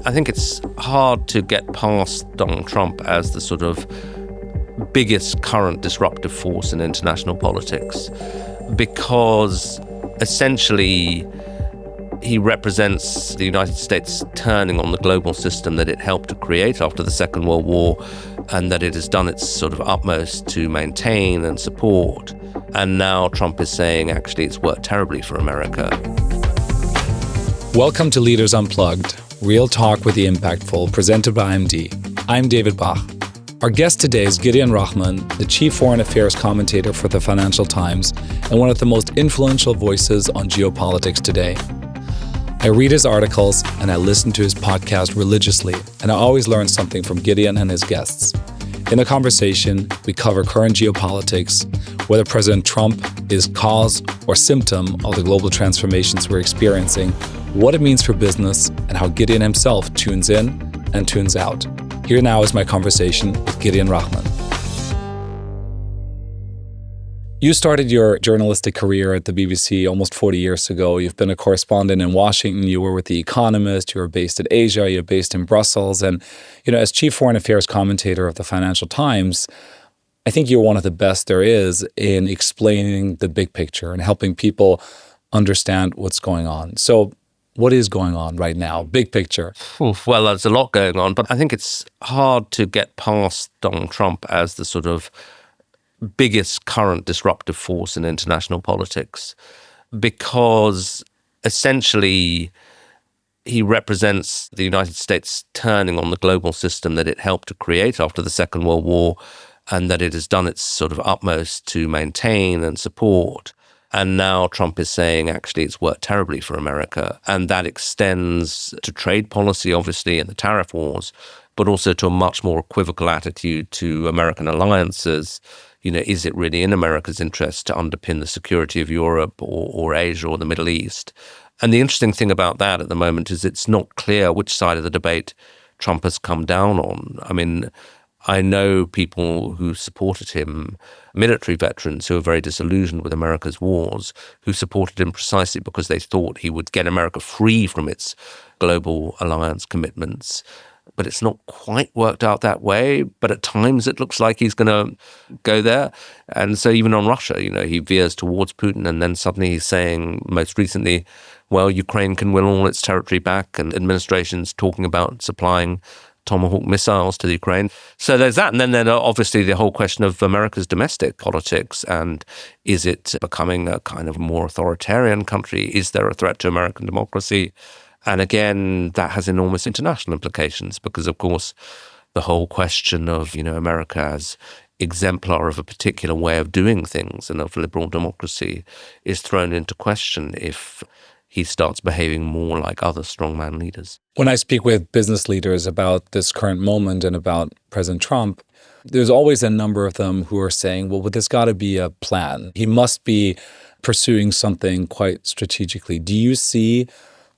I think it's hard to get past Donald Trump as the sort of biggest current disruptive force in international politics, because essentially he represents the United States turning on the global system that it helped to create after the Second World War, and that it has done its sort of utmost to maintain and support. And now Trump is saying, actually, it's worked terribly for America. Welcome to Leaders Unplugged, real talk with the impactful, presented by IMD. I'm David Bach. Our guest today is Gideon Rachman, the chief foreign affairs commentator for the Financial Times and one of the most influential voices on geopolitics today. I read his articles and I listen to his podcast religiously, and I always learn something from Gideon and his guests. In the conversation, we cover current geopolitics, whether President Trump is cause or symptom of the global transformations we're experiencing, what it means for business, and how Gideon himself tunes in and tunes out. Here now is my conversation with Gideon Rachman. You started your journalistic career at the BBC almost 40 years ago. You've been a correspondent in Washington. You were with The Economist. You were based in Asia. You're based in Brussels. And, as chief foreign affairs commentator of the Financial Times, I think you're one of the best there is in explaining the big picture and helping people understand what's going on. So what is going on right now? Big picture. Well, there's a lot going on, but I think it's hard to get past Donald Trump as the sort of biggest current disruptive force in international politics, because essentially he represents the United States turning on the global system that it helped to create after the Second World War, and that it has done its sort of utmost to maintain and support. And now Trump is saying, actually, it's worked terribly for America. And that extends to trade policy, obviously, and the tariff wars, but also to a much more equivocal attitude to American alliances. Is it really in America's interest to underpin the security of Europe or Asia or the Middle East? And the interesting thing about that at the moment is it's not clear which side of the debate Trump has come down on. I mean, I know people who supported him, military veterans who are very disillusioned with America's wars, who supported him precisely because they thought he would get America free from its global alliance commitments. But it's not quite worked out that way. But at times it looks like he's going to go there. And so even on Russia, he veers towards Putin, and then suddenly he's saying, most recently, well, Ukraine can win all its territory back, and administration's talking about supplying Tomahawk missiles to the Ukraine. So there's that. And then there's obviously the whole question of America's domestic politics, and is it becoming a kind of more authoritarian country? Is there a threat to American democracy? And again, that has enormous international implications because, of course, the whole question of, America as exemplar of a particular way of doing things and of liberal democracy is thrown into question if he starts behaving more like other strongman leaders. When I speak with business leaders about this current moment and about President Trump, there's always a number of them who are saying, well, there's got to be a plan. He must be pursuing something quite strategically. Do you see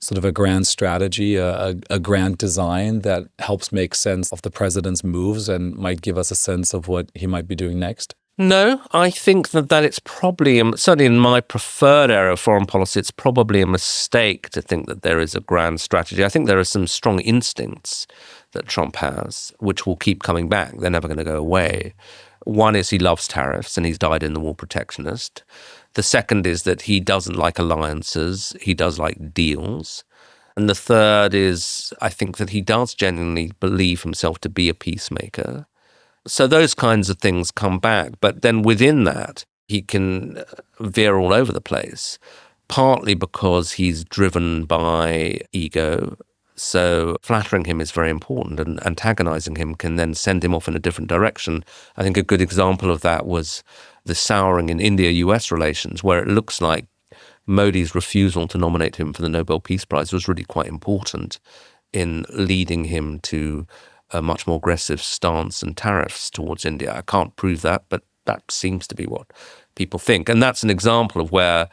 sort of a grand strategy, a grand design that helps make sense of the president's moves and might give us a sense of what he might be doing next? No, I think that it's probably, certainly in my preferred area of foreign policy, it's probably a mistake to think that there is a grand strategy. I think there are some strong instincts that Trump has, which will keep coming back. They're never going to go away. One is he loves tariffs, and he's died in the war protectionist. The second is that he doesn't like alliances. He does like deals. And the third is, I think that he does genuinely believe himself to be a peacemaker. So those kinds of things come back. But then within that, he can veer all over the place, partly because he's driven by ego. So flattering him is very important, and antagonizing him can then send him off in a different direction. I think a good example of that was the souring in India-US relations, where it looks like Modi's refusal to nominate him for the Nobel Peace Prize was really quite important in leading him to a much more aggressive stance and tariffs towards India. I can't prove that, but that seems to be what people think. And that's an example of where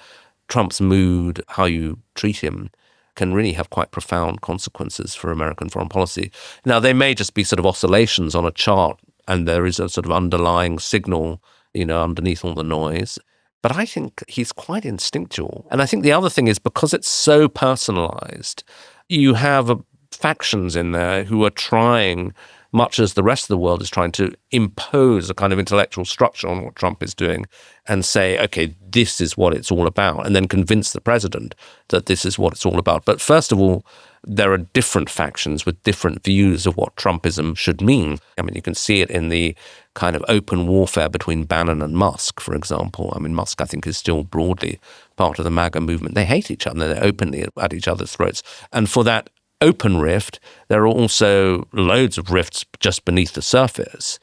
Trump's mood, how you treat him, can really have quite profound consequences for American foreign policy. Now, they may just be sort of oscillations on a chart, and there is a sort of underlying signal, underneath all the noise. But I think he's quite instinctual. And I think the other thing is, because it's so personalized, you have a factions in there who are trying, much as the rest of the world is trying, to impose a kind of intellectual structure on what Trump is doing and say, okay, this is what it's all about, and then convince the president that this is what it's all about. But first of all, there are different factions with different views of what Trumpism should mean. I mean, you can see it in the kind of open warfare between Bannon and Musk, for example. I mean, Musk, I think, is still broadly part of the MAGA movement. They hate each other. They're openly at each other's throats. And for that open rift, there are also loads of rifts just beneath the surface.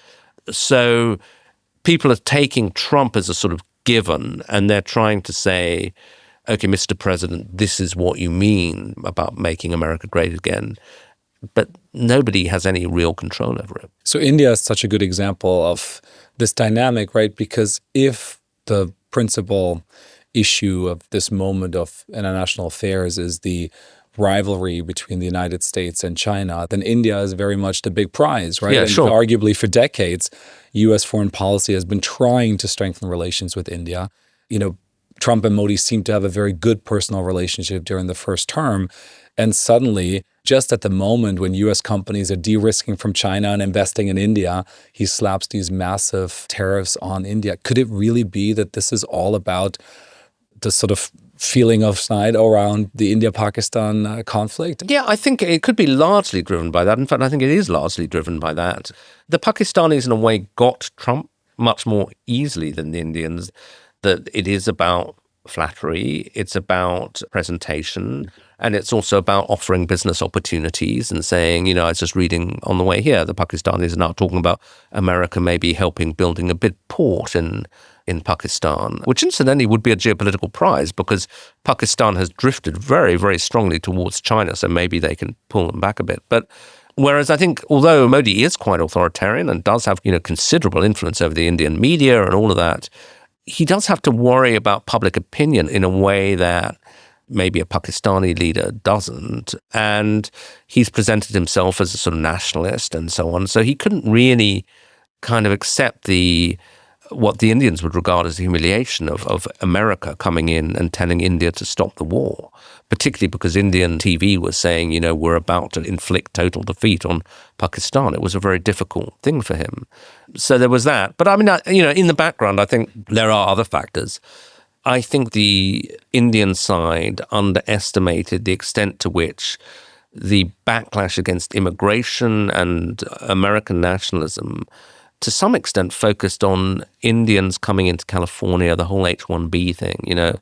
So people are taking Trump as a sort of given, and they're trying to say, okay, Mr. President, this is what you mean about making America great again. But nobody has any real control over it. So India is such a good example of this dynamic, right? Because if the principal issue of this moment of international affairs is the rivalry between the United States and China, then India is very much the big prize, right? Yeah, and sure. Arguably for decades, U.S. foreign policy has been trying to strengthen relations with India. You know, Trump and Modi seem to have a very good personal relationship during the first term. And suddenly, just at the moment when U.S. companies are de-risking from China and investing in India, he slaps these massive tariffs on India. Could it really be that this is all about the sort of feeling of side around the India-Pakistan conflict? Yeah, I think it could be largely driven by that. In fact, I think it is largely driven by that. The Pakistanis, in a way, got Trump much more easily than the Indians. That it is about flattery, it's about presentation, and it's also about offering business opportunities and saying, you know, I was just reading on the way here, the Pakistanis are now talking about America maybe helping building a big port in Pakistan, which incidentally would be a geopolitical prize because Pakistan has drifted very, very strongly towards China, so maybe they can pull them back a bit. But whereas I think, although Modi is quite authoritarian and does have, you know, considerable influence over the Indian media and all of that, he does have to worry about public opinion in a way that maybe a Pakistani leader doesn't. And he's presented himself as a sort of nationalist and so on. So he couldn't really kind of accept what the Indians would regard as the humiliation of America coming in and telling India to stop the war, particularly because Indian TV was saying, you know, we're about to inflict total defeat on Pakistan. It was a very difficult thing for him. So there was that. But I mean, you know, in the background, I think there are other factors. I think the Indian side underestimated the extent to which the backlash against immigration and American nationalism to some extent focused on Indians coming into California, the whole H-1B thing, you know.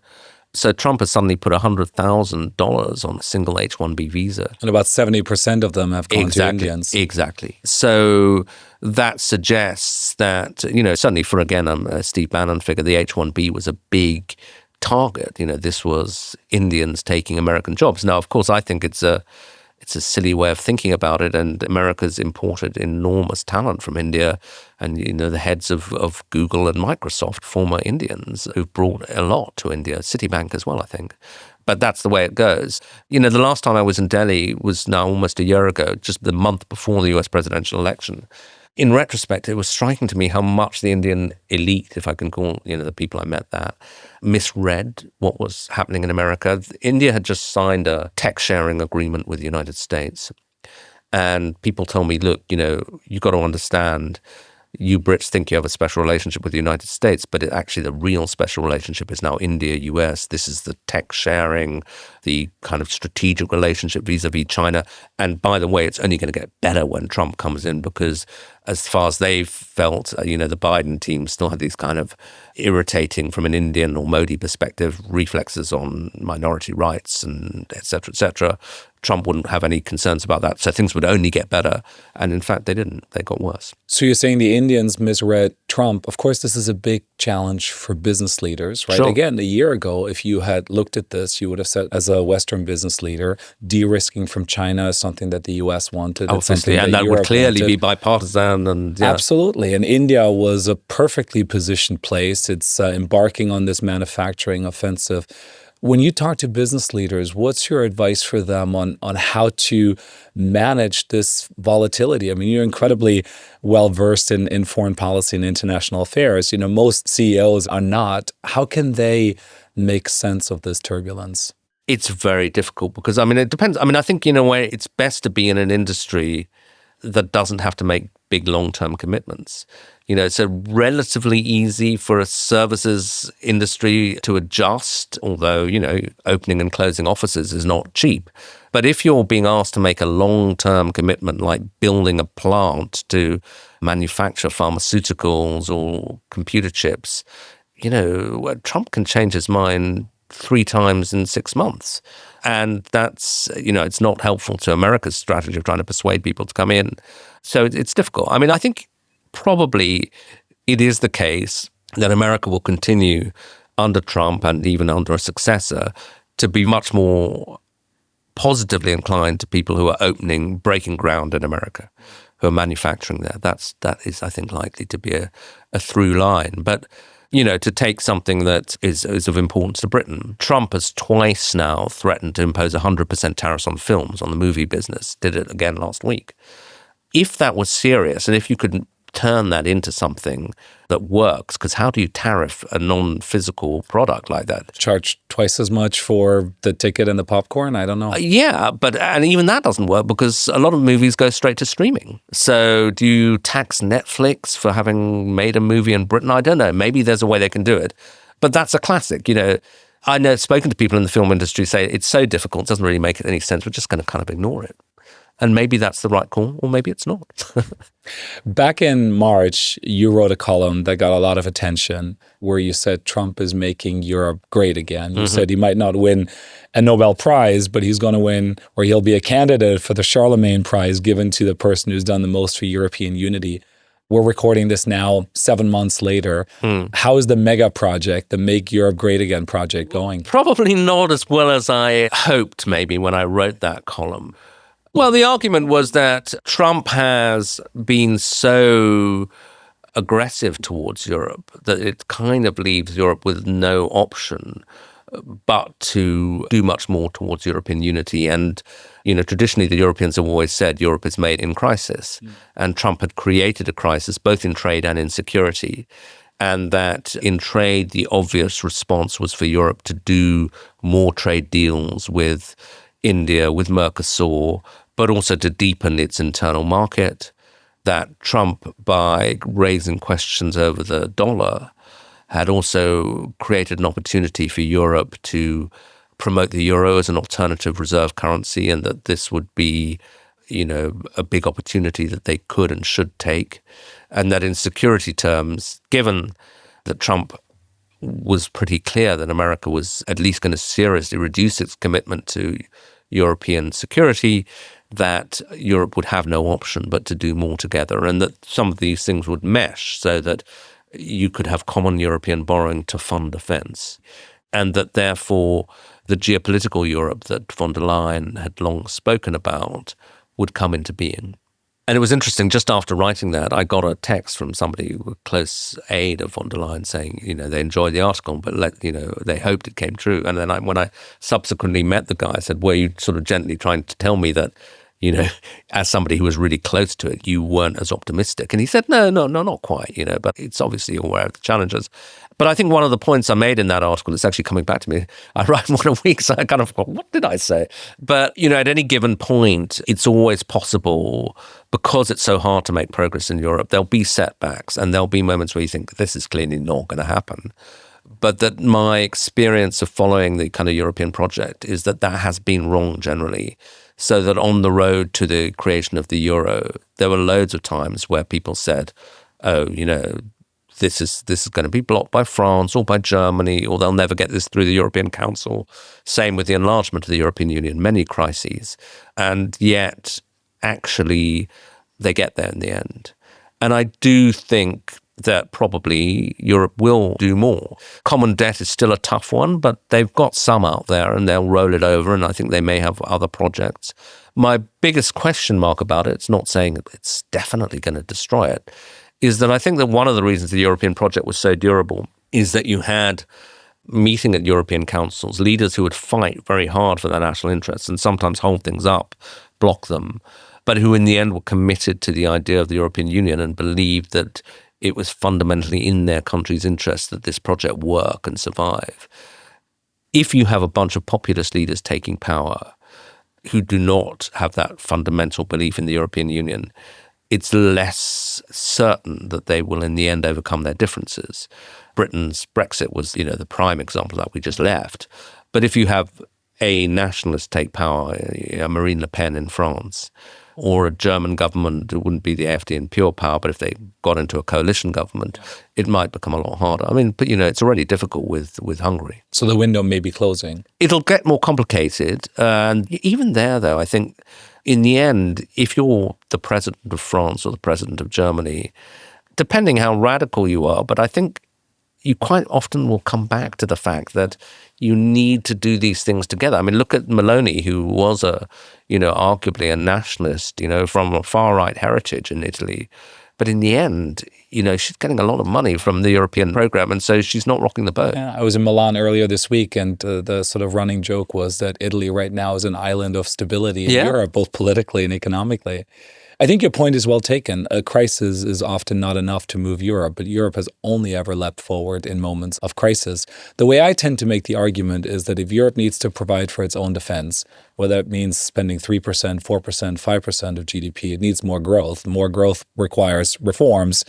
So Trump has suddenly put $100,000 on a single H-1B visa. And about 70% of them have gone to Indians. Exactly. So that suggests that, you know, certainly for, again, a Steve Bannon figure, the H-1B was a big target. You know, this was Indians taking American jobs. Now, of course, I think it's a silly way of thinking about it, and America's imported enormous talent from India, and you know the heads of Google and Microsoft, former Indians who've brought a lot to India, Citibank as well, I think. But that's the way it goes. You know, the last time I was in Delhi was now almost a year ago, just the month before the US presidential election. In retrospect, it was striking to me how much the Indian elite, if I can call, you know, the people I met that, misread what was happening in America. India had just signed a tech sharing agreement with the United States. And people told me, look, you know, you got to understand, you Brits think you have a special relationship with the United States, but actually the real special relationship is now India-US. This is the tech sharing, the kind of strategic relationship vis-a-vis China. And by the way, it's only going to get better when Trump comes in because as far as they felt, you know, the Biden team still had these kind of irritating from an Indian or Modi perspective reflexes on minority rights and et cetera, Trump wouldn't have any concerns about that. So things would only get better. And in fact, they didn't. They got worse. So you're saying the Indians misread Trump. Of course, this is a big challenge for business leaders, right? Sure. Again, a year ago, if you had looked at this, you would have said, as a Western business leader, de-risking from China is something that the U.S. wanted. Obviously, and that would clearly be bipartisan. And yeah. Absolutely. And India was a perfectly positioned place. It's embarking on this manufacturing offensive. When you talk to business leaders, what's your advice for them on how to manage this volatility? I mean, you're incredibly well-versed in foreign policy and international affairs. You know, most CEOs are not. How can they make sense of this turbulence? It's very difficult because, I mean, it depends. I mean, I think in a way it's best to be in an industry that doesn't have to make big long-term commitments. It's a relatively easy for a services industry to adjust, although, opening and closing offices is not cheap. But if you're being asked to make a long-term commitment, like building a plant to manufacture pharmaceuticals or computer chips, Trump can change his mind 3 times in 6 months. And that's, it's not helpful to America's strategy of trying to persuade people to come in. So it's difficult. I mean, I think probably it is the case that America will continue under Trump and even under a successor to be much more positively inclined to people who are breaking ground in America, who are manufacturing there. That is, I think, likely to be a through line. But to take something that is of importance to Britain. Trump has twice now threatened to impose 100% tariffs on films, on the movie business, did it again last week. If that was serious, and if you could turn that into something that works, because how do you tariff a non-physical product like that? Charge twice as much for the ticket and the popcorn? I don't know. And even that doesn't work because a lot of movies go straight to streaming. So do you tax Netflix for having made a movie in Britain? I don't know. Maybe there's a way they can do it. But that's a classic, I know, spoken to people in the film industry say it's so difficult, it doesn't really make any sense. We're just going to kind of ignore it. And maybe that's the right call, or maybe it's not. Back in March, you wrote a column that got a lot of attention where you said Trump is making Europe great again. You said he might not win a Nobel Prize, but he's going to win, or he'll be a candidate for the Charlemagne Prize given to the person who's done the most for European unity. We're recording this now 7 months later. How is the mega project, the Make Europe Great Again project going? Probably not as well as I hoped maybe when I wrote that column. Well, the argument was that Trump has been so aggressive towards Europe that it kind of leaves Europe with no option but to do much more towards European unity. And, traditionally the Europeans have always said Europe is made in crisis. And Trump had created a crisis both in trade and in security. And that in trade, the obvious response was for Europe to do more trade deals with India, with Mercosur, but also to deepen its internal market. That Trump, by raising questions over the dollar, had also created an opportunity for Europe to promote the euro as an alternative reserve currency, and that this would be, a big opportunity that they could and should take. And that in security terms, given that Trump was pretty clear that America was at least going to seriously reduce its commitment to European security, that Europe would have no option but to do more together, and that some of these things would mesh so that you could have common European borrowing to fund defense, and that therefore the geopolitical Europe that von der Leyen had long spoken about would come into being. And it was interesting, just after writing that, I got a text from somebody, a close aide of von der Leyen, saying, they enjoyed the article, but they hoped it came true. And then when I subsequently met the guy, I said, were you sort of gently trying to tell me that, as somebody who was really close to it, you weren't as optimistic? And he said, no, not quite, but it's obviously aware of the challenges. But I think one of the points I made in that article, it's actually coming back to me. I write one a week, so I kind of thought, what did I say? But, at any given point, it's always possible, because it's so hard to make progress in Europe, there'll be setbacks and there'll be moments where you think, this is clearly not going to happen. But that my experience of following the kind of European project is that has been wrong generally. So that on the road to the creation of the euro, there were loads of times where people said, oh, this is going to be blocked by France or by Germany, or they'll never get this through the European Council. Same with the enlargement of the European Union, many crises. And yet, actually, they get there in the end. And I do think that probably Europe will do more. Common debt is still a tough one, but they've got some out there and they'll roll it over, and I think they may have other projects. My biggest question mark about it, it's not saying it's definitely going to destroy it, is that I think that one of the reasons the European project was so durable is that you had meeting at European councils leaders who would fight very hard for their national interests and sometimes hold things up, block them, but who in the end were committed to the idea of the European Union and believed that it was fundamentally in their country's interest that this project work and survive. if you have a bunch of populist leaders taking power who do not have that fundamental belief in the European Union, it's less certain that they will in the end overcome their differences. Britain's Brexit was, the prime example that we just left. But if you have a nationalist take power, Marine Le Pen in France, or a German government, it wouldn't be the AfD in pure power, but if they got into a coalition government, it might become a lot harder. But it's already difficult with Hungary. So the window may be closing. It'll get more complicated. And even there, though, I think in the end, if you're the president of France or the president of Germany, depending how radical you are, but I think you quite often will come back to the fact that you need to do these things together. Look at Meloni, who was arguably a nationalist, from a far-right heritage in Italy. But in the end, she's getting a lot of money from the European program, and so she's not rocking the boat. Yeah, I was in Milan earlier this week, and the sort of running joke was that Italy right now is an island of stability in Europe, both politically and economically. I think your point is well taken. A crisis is often not enough to move Europe, but Europe has only ever leapt forward in moments of crisis. The way I tend to make the argument is that if Europe needs to provide for its own defense, whether it means spending 3%, 4%, 5% of GDP, it needs more growth. More growth requires reforms.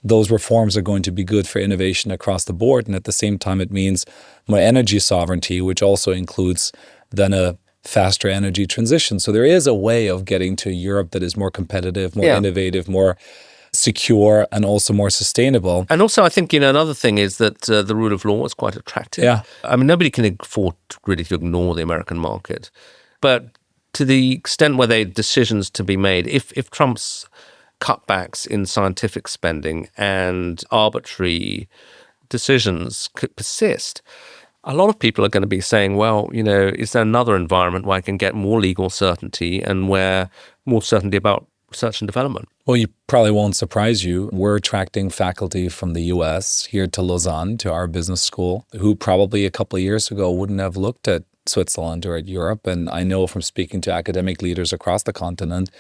Those reforms are going to be good for innovation across the board. And at the same time, it means more energy sovereignty, which also includes then a faster energy transition. So there is a way of getting to Europe that is more competitive, more innovative, more secure, and also more sustainable. And also, I think, another thing is that the rule of law is quite attractive. Yeah. Nobody can afford really to ignore the American market. But to the extent where there are decisions to be made, if Trump's cutbacks in scientific spending and arbitrary decisions could persist, a lot of people are going to be saying, well, is there another environment where I can get more legal certainty and where more certainty about research and development? Well, you probably won't surprise you. We're attracting faculty from the US here to Lausanne, to our business school, who probably a couple of years ago wouldn't have looked at Switzerland or at Europe. And I know from speaking to academic leaders across the continent,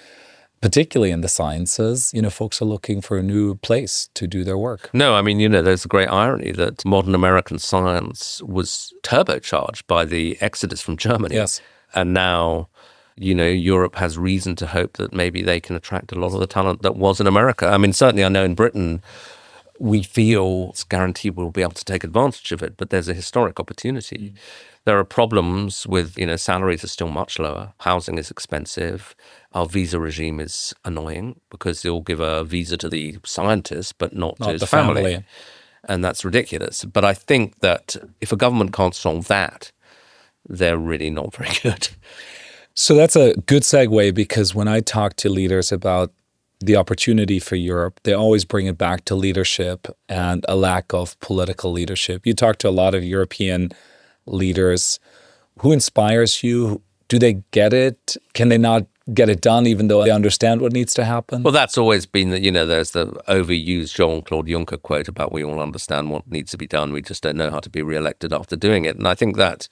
particularly in the sciences, folks are looking for a new place to do their work. No, there's a great irony that modern American science was turbocharged by the exodus from Germany. Yes. And now, Europe has reason to hope that maybe they can attract a lot of the talent that was in America. Certainly I know in Britain, we feel it's guaranteed we'll be able to take advantage of it, but there's a historic opportunity. There are problems with, salaries are still much lower. Housing is expensive. Our visa regime is annoying because they'll give a visa to the scientist, but not to his family. And that's ridiculous. But I think that if a government can't solve that, they're really not very good. So that's a good segue, because when I talk to leaders about the opportunity for Europe, they always bring it back to leadership and a lack of political leadership. You talk to a lot of European leaders. Who inspires you? Do they get it? Can they not get it done even though they understand what needs to happen? Well, that's always been there's the overused Jean-Claude Juncker quote about we all understand what needs to be done. We just don't know how to be re-elected after doing it. And I think that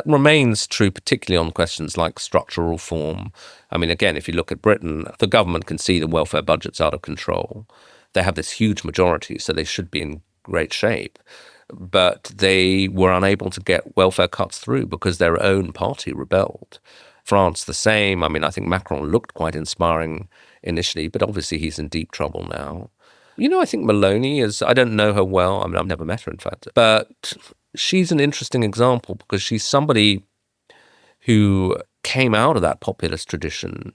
remains true, particularly on questions like structural reform. Again, if you look at Britain, the government can see the welfare budget's out of control. They have this huge majority, so they should be in great shape. But they were unable to get welfare cuts through because their own party rebelled. France, the same. I think Macron looked quite inspiring initially, but obviously he's in deep trouble now. I think Meloni is, I don't know her well. I've never met her, in fact. But she's an interesting example because she's somebody who came out of that populist tradition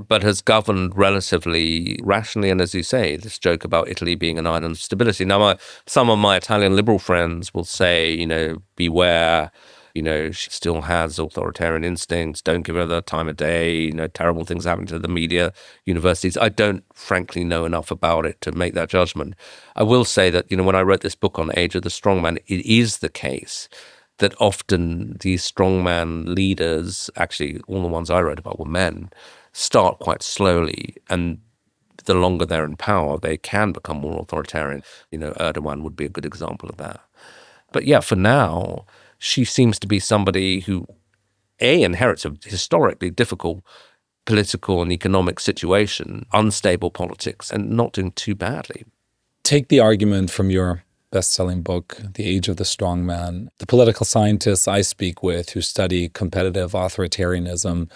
but has governed relatively rationally. And as you say, this joke about Italy being an island of stability. Now, some of my Italian liberal friends will say, beware, she still has authoritarian instincts. Don't give her the time of day. Terrible things happening to the media, universities. I don't, frankly, know enough about it to make that judgment. I will say that, when I wrote this book on Age of the Strongman, it is the case that often these strongman leaders, actually all the ones I wrote about were men, start quite slowly, and the longer they're in power, they can become more authoritarian. Erdogan would be a good example of that. But yeah, for now, she seems to be somebody who, inherits a historically difficult political and economic situation, unstable politics, and not doing too badly. Take the argument from your best-selling book, The Age of the Strongman. The political scientists I speak with who study competitive authoritarianism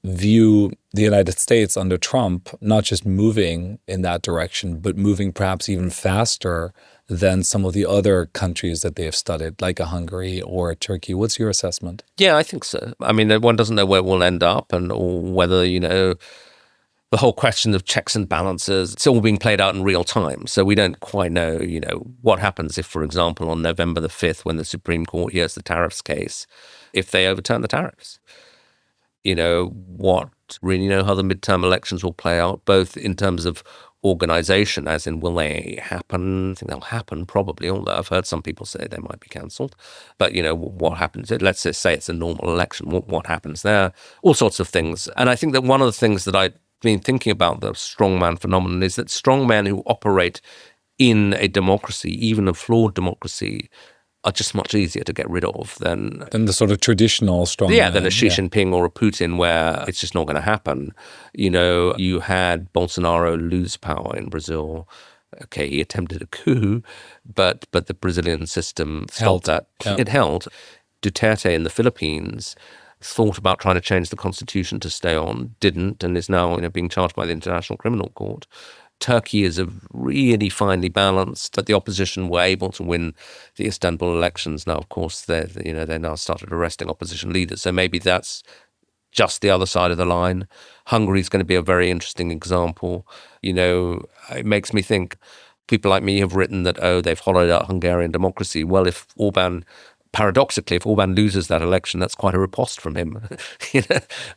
view the United States under Trump not just moving in that direction, but moving perhaps even faster than some of the other countries that they have studied, like a Hungary or a Turkey. What's your assessment? Yeah, I think so. I mean, one doesn't know where we'll end up and or whether, the whole question of checks and balances, it's all being played out in real time. So we don't quite know, what happens if, for example, on November the 5th, when the Supreme Court hears the tariffs case, if they overturn the tariffs. What really know how the midterm elections will play out, both in terms of organization, as in will they happen? I think they'll happen probably, although I've heard some people say they might be cancelled. But, what happens? Let's just say it's a normal election. What happens there? All sorts of things. And I think that one of the things that I've been thinking about the strongman phenomenon is that strongmen who operate in a democracy, even a flawed democracy, are just much easier to get rid of than the sort of traditional strongman. Yeah, than a Xi Jinping or a Putin, where it's just not going to happen. You had Bolsonaro lose power in Brazil. Okay, he attempted a coup, but the Brazilian system stopped that. Yeah. It held. Duterte in the Philippines thought about trying to change the constitution to stay on, didn't, and is now being charged by the International Criminal Court. Turkey is a really finely balanced, but the opposition were able to win the Istanbul elections. Now, of course, they now started arresting opposition leaders. So maybe that's just the other side of the line. Hungary is going to be a very interesting example. It makes me think people like me have written that, they've hollowed out Hungarian democracy. Well, paradoxically, if Orban loses that election, that's quite a riposte from him.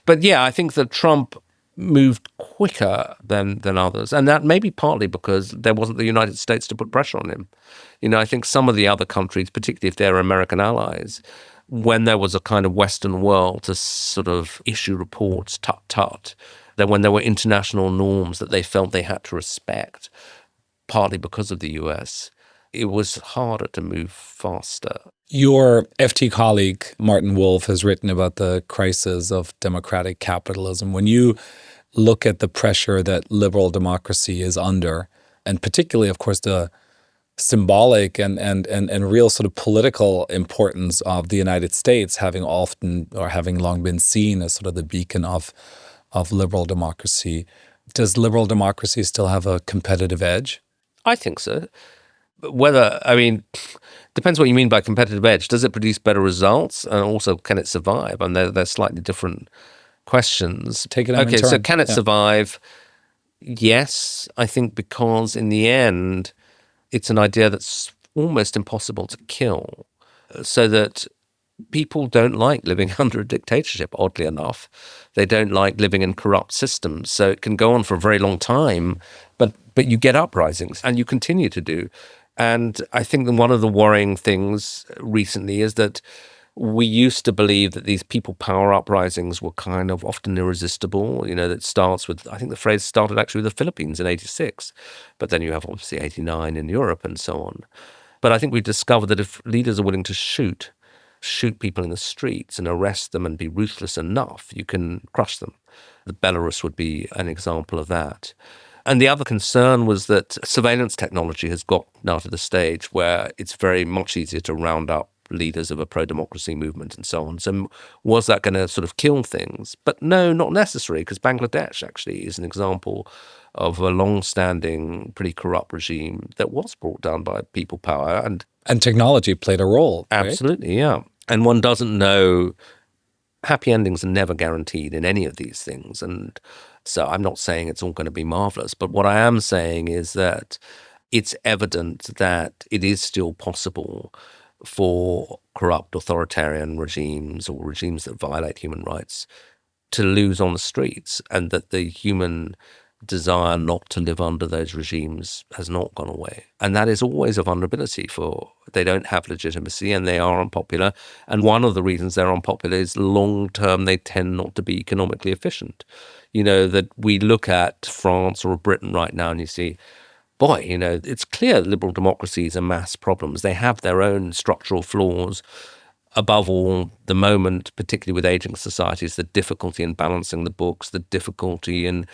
But yeah, I think that Trump moved quicker than others. And that may be partly because there wasn't the United States to put pressure on him. I think some of the other countries, particularly if they're American allies, when there was a kind of Western world to sort of issue reports, tut-tut, then when there were international norms that they felt they had to respect, partly because of the US, it was harder to move faster. Your FT colleague, Martin Wolf, has written about the crisis of democratic capitalism. When you look at the pressure that liberal democracy is under, and particularly, of course, the symbolic and real sort of political importance of the United States having long been seen as sort of the beacon of liberal democracy, does liberal democracy still have a competitive edge? I think so. Depends what you mean by competitive edge. Does it produce better results? And also, can it survive? And they're slightly different questions. Take it on in turn. So can it survive? Yes, I think because in the end, it's an idea that's almost impossible to kill. So that people don't like living under a dictatorship, oddly enough. They don't like living in corrupt systems. So it can go on for a very long time, but you get uprisings, and you continue to do. And I think that one of the worrying things recently is that we used to believe that these people power uprisings were kind of often irresistible. That starts with, I think the phrase started actually with the Philippines in 86, but then you have obviously 89 in Europe and so on. But I think we've discovered that if leaders are willing to shoot people in the streets and arrest them and be ruthless enough, you can crush them. Belarus would be an example of that. And the other concern was that surveillance technology has got now to the stage where it's very much easier to round up leaders of a pro-democracy movement and so on. So was that going to sort of kill things? But no, not necessary, because Bangladesh actually is an example of a long-standing, pretty corrupt regime that was brought down by people power. And technology played a role, right? Absolutely, yeah. And one doesn't know. Happy endings are never guaranteed in any of these things. And so I'm not saying it's all going to be marvelous, but what I am saying is that it's evident that it is still possible for corrupt authoritarian regimes or regimes that violate human rights to lose on the streets, and that the human desire not to live under those regimes has not gone away. And that is always a vulnerability they don't have legitimacy and they are unpopular. And one of the reasons they're unpopular is long term, they tend not to be economically efficient. That we look at France or Britain right now and you see, boy, it's clear liberal democracies are mass problems. They have their own structural flaws. Above all, the moment, particularly with aging societies, the difficulty in balancing the books, the difficulty in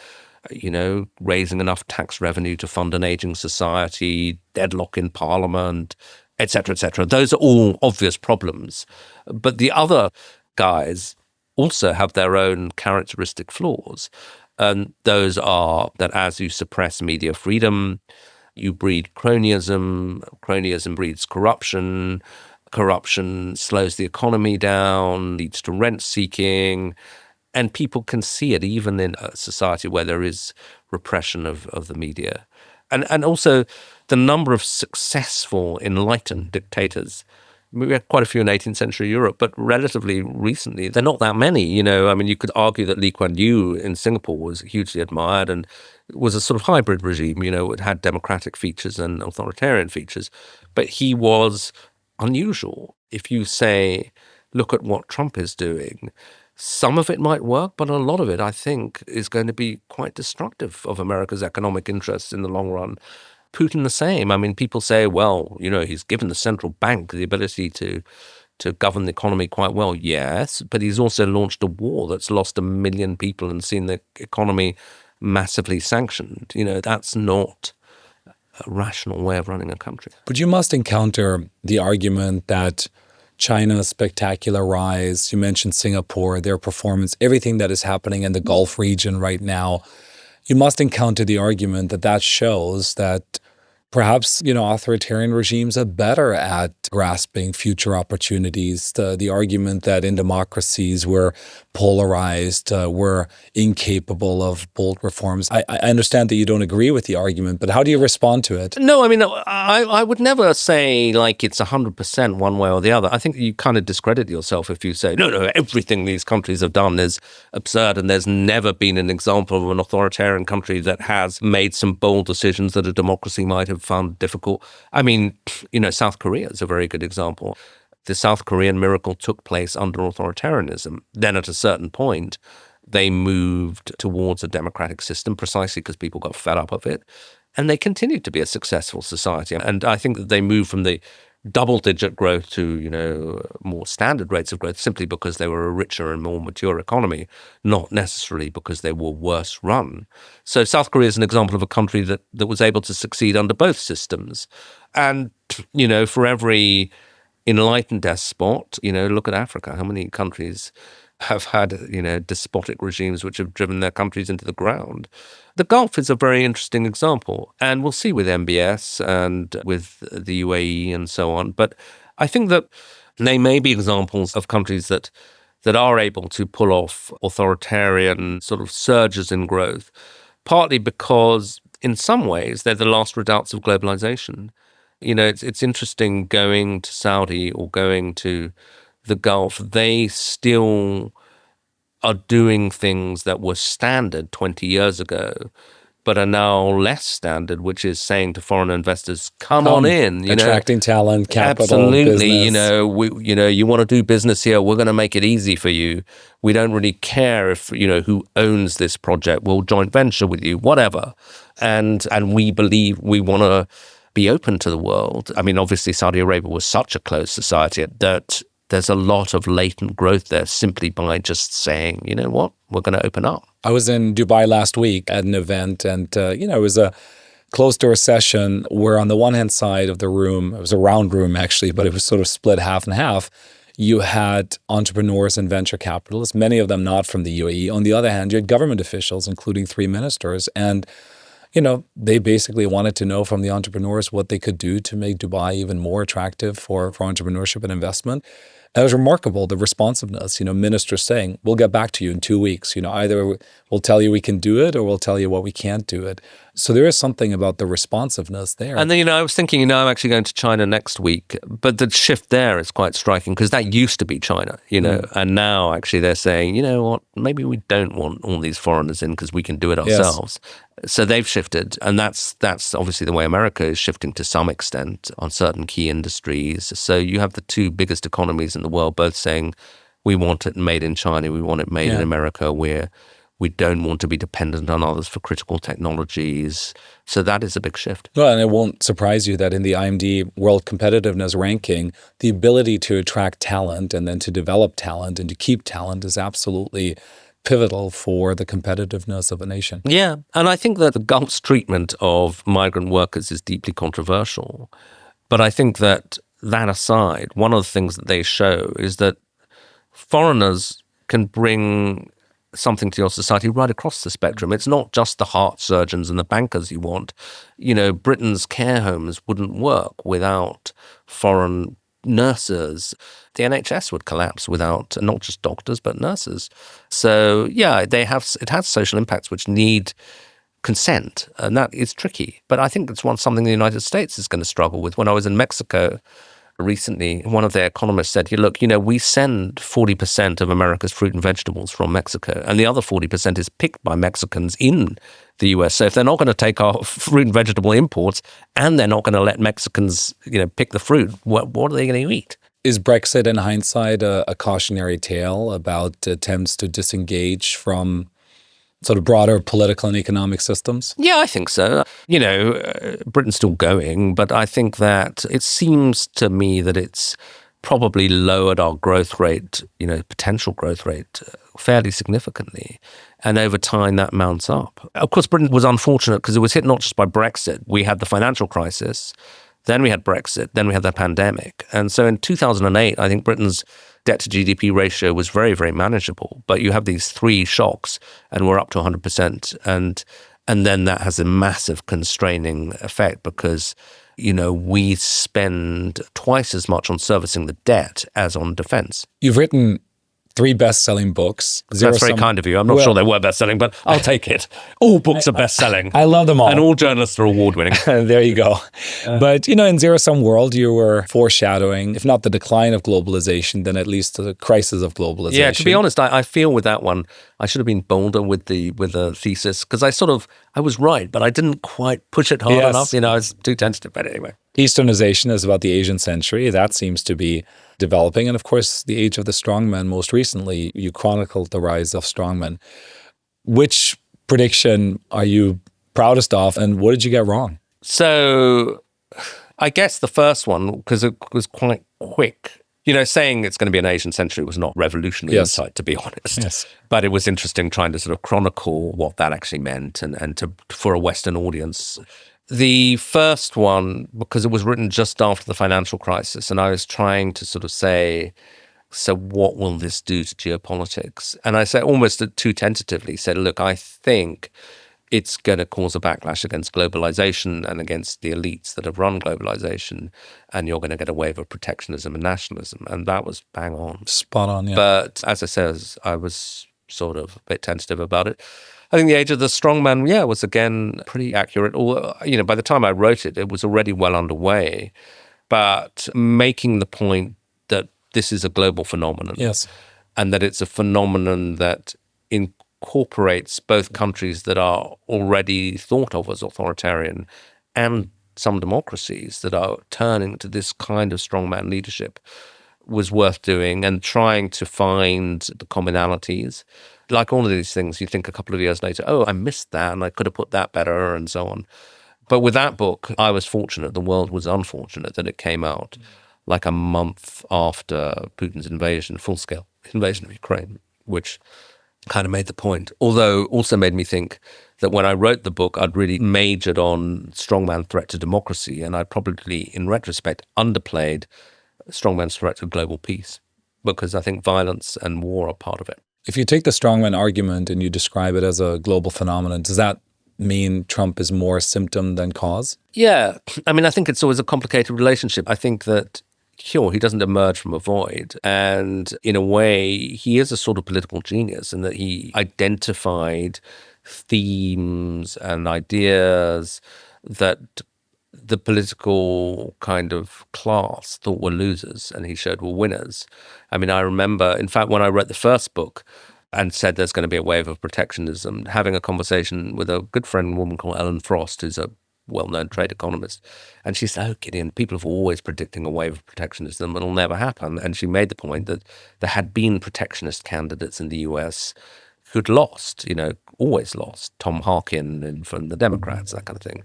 raising enough tax revenue to fund an aging society, deadlock in parliament, etc., etc. Those are all obvious problems. But the other guys also have their own characteristic flaws. And those are that as you suppress media freedom, you breed cronyism. Cronyism breeds corruption. Corruption slows the economy down, leads to rent seeking. And people can see it even in a society where there is repression of the media. And also the number of successful, enlightened dictators. We had quite a few in 18th century Europe, but relatively recently, they're not that many. You could argue that Lee Kuan Yew in Singapore was hugely admired and was a sort of hybrid regime. It had democratic features and authoritarian features, but he was unusual. If you say, look at what Trump is doing, some of it might work, but a lot of it, I think, is going to be quite destructive of America's economic interests in the long run. Putin the same. I mean, people say, well, he's given the central bank the ability to govern the economy quite well. Yes, but he's also launched a war that's lost 1 million people and seen the economy massively sanctioned. That's not a rational way of running a country. But you must encounter the argument that China's spectacular rise, you mentioned Singapore, their performance, everything that is happening in the Gulf region right now, you must encounter the argument that shows that perhaps, authoritarian regimes are better at grasping future opportunities. The argument that in democracies we're polarized, we're incapable of bold reforms. I understand that you don't agree with the argument, but how do you respond to it? No, I mean, I would never say like it's 100% one way or the other. I think you kind of discredit yourself if you say, no, everything these countries have done is absurd and there's never been an example of an authoritarian country that has made some bold decisions that a democracy might have found difficult. I mean, South Korea is a very good example. The South Korean miracle took place under authoritarianism. Then at a certain point, they moved towards a democratic system precisely because people got fed up of it. And they continued to be a successful society. And I think that they moved from the double-digit growth to, more standard rates of growth simply because they were a richer and more mature economy, not necessarily because they were worse run. So South Korea is an example of a country that was able to succeed under both systems. And, for every enlightened despot, look at Africa. How many countries have had, despotic regimes which have driven their countries into the ground? The Gulf is a very interesting example, and we'll see with MBS and with the UAE and so on. But I think that they may be examples of countries that are able to pull off authoritarian sort of surges in growth, partly because in some ways they're the last redoubts of globalization. It's interesting going to Saudi or going to the Gulf. They still are doing things that were standard 20 years ago, but are now less standard, which is saying to foreign investors, come on in. Attracting talent, capital, absolutely, business. You want to do business here, we're going to make it easy for you. We don't really care if, who owns this project. We'll joint venture with you, whatever. And we believe we want to be open to the world. I mean, obviously, Saudi Arabia was such a closed society that there's a lot of latent growth there simply by just saying, you know what, we're going to open up. I was in Dubai last week at an event and, it was a closed-door session where on the one hand side of the room, it was a round room actually, but it was sort of split half and half. You had entrepreneurs and venture capitalists, many of them not from the UAE. On the other hand, you had government officials, including 3 ministers. And they basically wanted to know from the entrepreneurs what they could do to make Dubai even more attractive for entrepreneurship and investment. And it was remarkable, the responsiveness, ministers saying, we'll get back to you in 2 weeks. Either we'll tell you we can do it or we'll tell you what we can't do it. So there is something about the responsiveness there. And then, I was thinking, I'm actually going to China next week, but the shift there is quite striking because that used to be China, and now actually they're saying, you know what, maybe we don't want all these foreigners in because we can do it ourselves. Yes. So they've shifted, and that's obviously the way America is shifting to some extent on certain key industries. So you have the two biggest economies in the world both saying, we want it made in China, we want it made in America, we don't want to be dependent on others for critical technologies. So that is a big shift. Well, and it won't surprise you that in the IMD World Competitiveness Ranking, the ability to attract talent and then to develop talent and to keep talent is absolutely pivotal for the competitiveness of a nation. Yeah, and I think that the Gulf's treatment of migrant workers is deeply controversial. But I think that aside, one of the things that they show is that foreigners can bring something to your society right across the spectrum. It's not just the heart surgeons and the bankers you want. You know, Britain's care homes wouldn't work without foreign nurses. The NHS would collapse without not just doctors, but nurses. So, yeah, it has social impacts which need consent, and that is tricky. But I think it's something the United States is going to struggle with. When I was in Mexico recently, one of their economists said, look, we send 40% of America's fruit and vegetables from Mexico, and the other 40% is picked by Mexicans in the US. So if they're not going to take our fruit and vegetable imports, and they're not going to let Mexicans, pick the fruit, what are they going to eat? Is Brexit, in hindsight, a cautionary tale about attempts to disengage from sort of broader political and economic systems? Yeah, I think so. Britain's still going, but I think that it seems to me that it's probably lowered our growth rate, potential growth rate fairly significantly. And over time, that mounts up. Of course, Britain was unfortunate because it was hit not just by Brexit. We had the financial crisis, then we had Brexit, then we had the pandemic. And so in 2008, I think Britain's debt to GDP ratio was very, very manageable. But you have these three shocks and we're up to 100%. And then that has a massive constraining effect because, we spend twice as much on servicing the debt as on defense. You've written 3 best-selling books. That's very kind of you. I'm not sure they were best-selling, but I'll take it. All books are best-selling. I love them all. And all journalists are award-winning. There you go. But, in Zero-Sum World, you were foreshadowing, if not the decline of globalization, then at least the crisis of globalization. Yeah, to be honest, I feel with that one, I should have been bolder with the thesis because I was right, but I didn't quite push it hard enough. I was too tentative, but anyway. Easternization is about the Asian century. That seems to be developing. And of course, the age of the strongmen. Most recently, you chronicled the rise of strongmen. Which prediction are you proudest of, and what did you get wrong? So I guess the first one, because it was quite quick. Saying it's going to be an Asian century was not revolutionary insight, to be honest. Yes. But it was interesting trying to sort of chronicle what that actually meant and for a Western audience. The first one, because it was written just after the financial crisis, and I was trying to sort of say, so what will this do to geopolitics? And I said almost too tentatively, said, look, I think it's going to cause a backlash against globalization and against the elites that have run globalization, and you're going to get a wave of protectionism and nationalism. And that was bang on. Spot on, yeah. But as I said, I was sort of a bit tentative about it. I think the age of the strongman, was again pretty accurate. Or, by the time I wrote it, it was already well underway. But making the point that this is a global phenomenon. Yes. And that it's a phenomenon that incorporates both countries that are already thought of as authoritarian and some democracies that are turning to this kind of strongman leadership was worth doing and trying to find the commonalities. Like all of these things, you think a couple of years later, oh, I missed that and I could have put that better and so on. But with that book, I was fortunate. The world was unfortunate that it came out like a month after Putin's invasion, full-scale invasion of Ukraine, which kind of made the point. Although also made me think that when I wrote the book, I'd really majored on strongman threat to democracy, and I'd probably, in retrospect, underplayed strongman's threat to global peace, because I think violence and war are part of it. If you take the strongman argument and you describe it as a global phenomenon, does that mean Trump is more symptom than cause? Yeah. I mean, I think it's always a complicated relationship. I think that, sure, he doesn't emerge from a void. And in a way, he is a sort of political genius in that he identified themes and ideas that the political kind of class thought were losers and he showed were winners. I mean, I remember, in fact, when I wrote the first book and said there's going to be a wave of protectionism, having a conversation with a good friend, a woman called Ellen Frost, who's a well-known trade economist. And she said, oh, Gideon, people are always predicting a wave of protectionism. It'll never happen. And she made the point that there had been protectionist candidates in the US who'd lost, always lost. Tom Harkin from the Democrats, that kind of thing.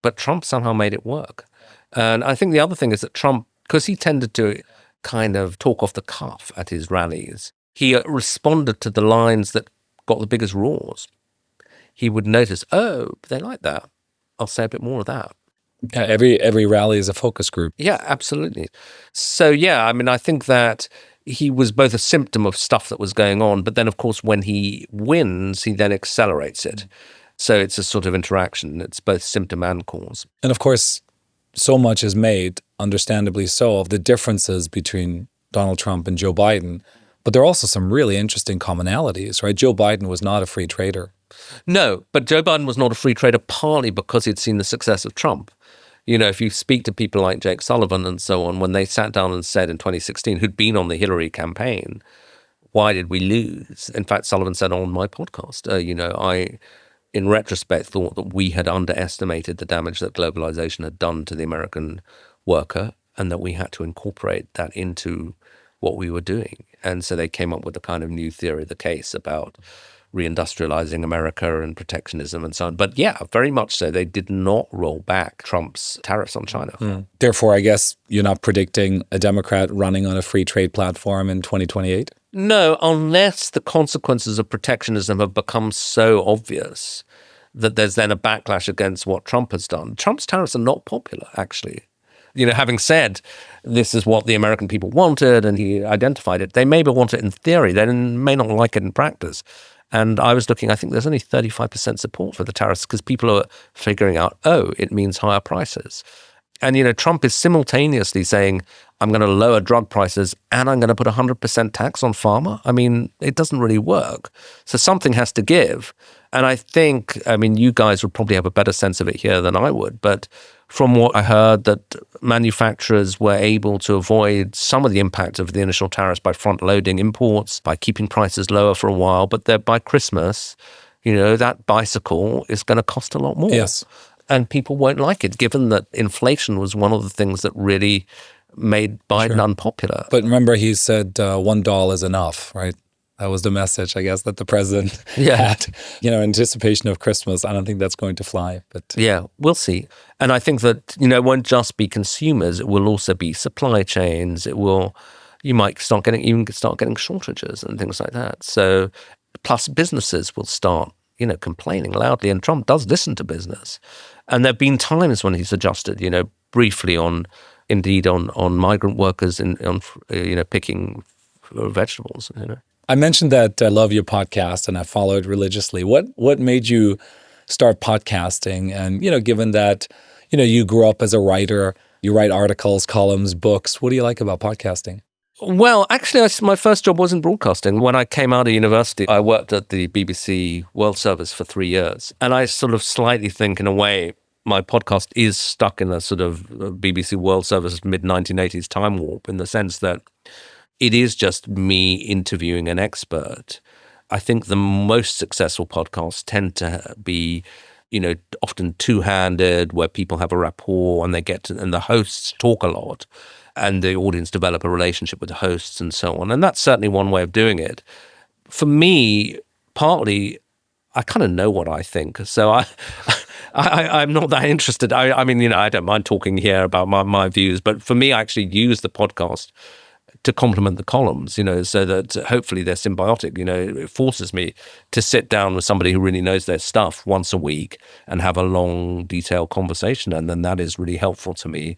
But Trump somehow made it work. And I think the other thing is that Trump, because he tended to kind of talk off the cuff at his rallies, he responded to the lines that got the biggest roars, he would notice, oh, they like that. I'll say a bit more of that. Yeah, every rally is a focus group. Yeah, absolutely. So, yeah, I mean, I think that he was both a symptom of stuff that was going on, but then, of course, when he wins, he then accelerates it. So it's a sort of interaction. It's both symptom and cause. And of course, so much is made, understandably so, of the differences between Donald Trump and Joe Biden. But there are also some really interesting commonalities, right? Joe Biden was not a free trader. No, but Joe Biden was not a free trader partly because he'd seen the success of Trump. You know, if you speak to people like Jake Sullivan and so on, when they sat down and said in 2016, who'd been on the Hillary campaign, why did we lose? In fact, Sullivan said on my podcast, I, in retrospect, thought that we had underestimated the damage that globalization had done to the American worker and that we had to incorporate that into what we were doing. And so they came up with a kind of new theory of the case about reindustrializing America and protectionism and so on. But yeah, very much so. They did not roll back Trump's tariffs on China. Therefore, I guess you're not predicting a Democrat running on a free trade platform in 2028? No, unless the consequences of protectionism have become so obvious that there's then a backlash against what Trump has done. Trump's tariffs are not popular, actually. You know, having said this is what the American people wanted and he identified it, they maybe want it in theory, they may not like it in practice. And I was looking, I think there's only 35% support for the tariffs because people are figuring out, oh, it means higher prices. And, Trump is simultaneously saying, I'm going to lower drug prices and I'm going to put 100% tax on pharma. I mean, it doesn't really work. So something has to give. And I think, you guys would probably have a better sense of it here than I would. But from what I heard, that manufacturers were able to avoid some of the impact of the initial tariffs by front-loading imports, by keeping prices lower for a while. But that by Christmas, that bicycle is going to cost a lot more. Yes. And people won't like it, given that inflation was one of the things that really made Biden unpopular. But remember, he said $1 is enough, right? That was the message, I guess, that the president had. In anticipation of Christmas. I don't think that's going to fly. But yeah, we'll see. And I think that, it won't just be consumers. It will also be supply chains. You might start getting shortages and things like that. So plus businesses will start, complaining loudly. And Trump does listen to business. And there have been times when he's adjusted, briefly on migrant workers on picking vegetables. I mentioned that I love your podcast and I follow it religiously. What made you start podcasting? And given that you grew up as a writer, you write articles, columns, books. What do you like about podcasting? Well, actually, my first job was in broadcasting. When I came out of university, I worked at the BBC World Service for 3 years. And I sort of slightly think, in a way, my podcast is stuck in a sort of BBC World Service mid-1980s time warp, in the sense that it is just me interviewing an expert. I think the most successful podcasts tend to be, often two-handed, where people have a rapport and and the hosts talk a lot. And the audience develop a relationship with the hosts and so on. And that's certainly one way of doing it. For me, partly, I kind of know what I think. So I'm not that interested. I don't mind talking here about my views. But for me, I actually use the podcast to complement the columns, so that hopefully they're symbiotic. It forces me to sit down with somebody who really knows their stuff once a week and have a long, detailed conversation. And then that is really helpful to me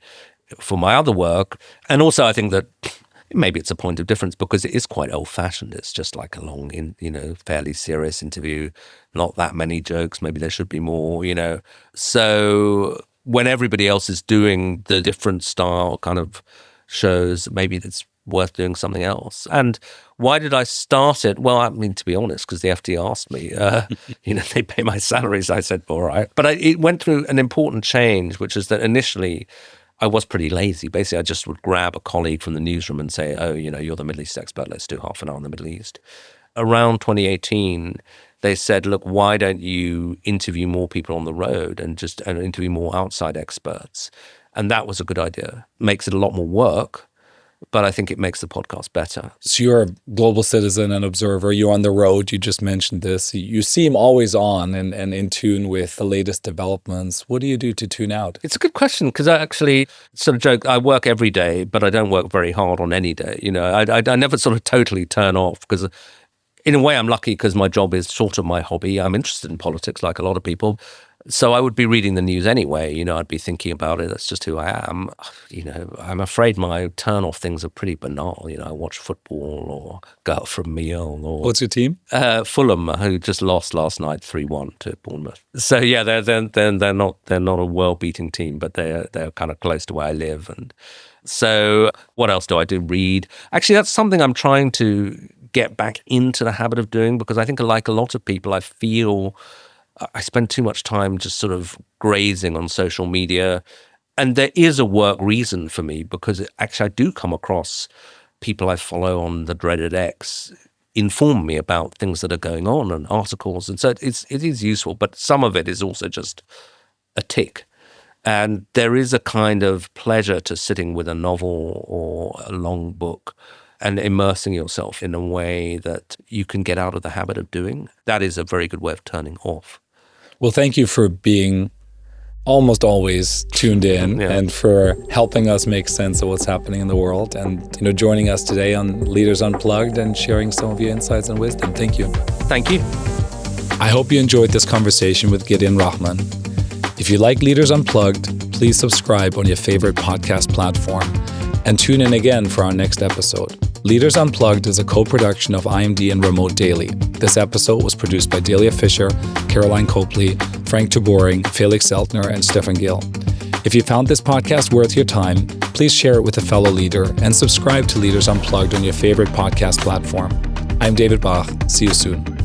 for my other work. And also I think that maybe it's a point of difference because it is quite old-fashioned. It's just like a long, fairly serious interview, not that many jokes. Maybe there should be more, So when everybody else is doing the different style kind of shows, maybe it's worth doing something else. And why did I start it? Well, to be honest, because the FT asked me, they pay my salaries. I said, all right. But it went through an important change, which is that initially I was pretty lazy. Basically, I just would grab a colleague from the newsroom and say, oh, you're the Middle East expert. Let's do half an hour on the Middle East. Around 2018, they said, look, why don't you interview more people on the road and interview more outside experts? And that was a good idea. Makes it a lot more work, but I think it makes the podcast better. So you're a global citizen and observer. You're on the road. You just mentioned this. You seem always on and in tune with the latest developments. What do you do to tune out? It's a good question because I actually sort of joke, I work every day, but I don't work very hard on any day. I never sort of totally turn off because in a way, I'm lucky because my job is sort of my hobby. I'm interested in politics like a lot of people. So I would be reading the news anyway. I'd be thinking about it. That's just who I am. I'm afraid my turn-off things are pretty banal. I watch football or go out for a meal. Or What's your team? Fulham, who just lost last night 3-1 to Bournemouth. So yeah, they're not a world-beating team, but they're kind of close to where I live. And so what else do I do? Read. Actually, that's something I'm trying to get back into the habit of doing, because I think, like a lot of people, I feel I spend too much time just sort of grazing on social media. And there is a work reason for me, because actually I do come across people I follow on the dreaded X inform me about things that are going on and articles. And so it is useful, but some of it is also just a tick. And there is a kind of pleasure to sitting with a novel or a long book and immersing yourself in a way that you can get out of the habit of doing. That is a very good way of turning off. Well, thank you for being almost always tuned in and for helping us make sense of what's happening in the world, and joining us today on Leaders Unplugged and sharing some of your insights and wisdom. Thank you. Thank you. I hope you enjoyed this conversation with Gideon Rachman. If you like Leaders Unplugged, please subscribe on your favorite podcast platform and tune in again for our next episode. Leaders Unplugged is a co-production of IMD and Remote Daily. This episode was produced by Delia Fisher, Caroline Copley, Frank Taboring, Felix Seltner, and Stefan Gill. If you found this podcast worth your time, please share it with a fellow leader and subscribe to Leaders Unplugged on your favorite podcast platform. I'm David Bach. See you soon.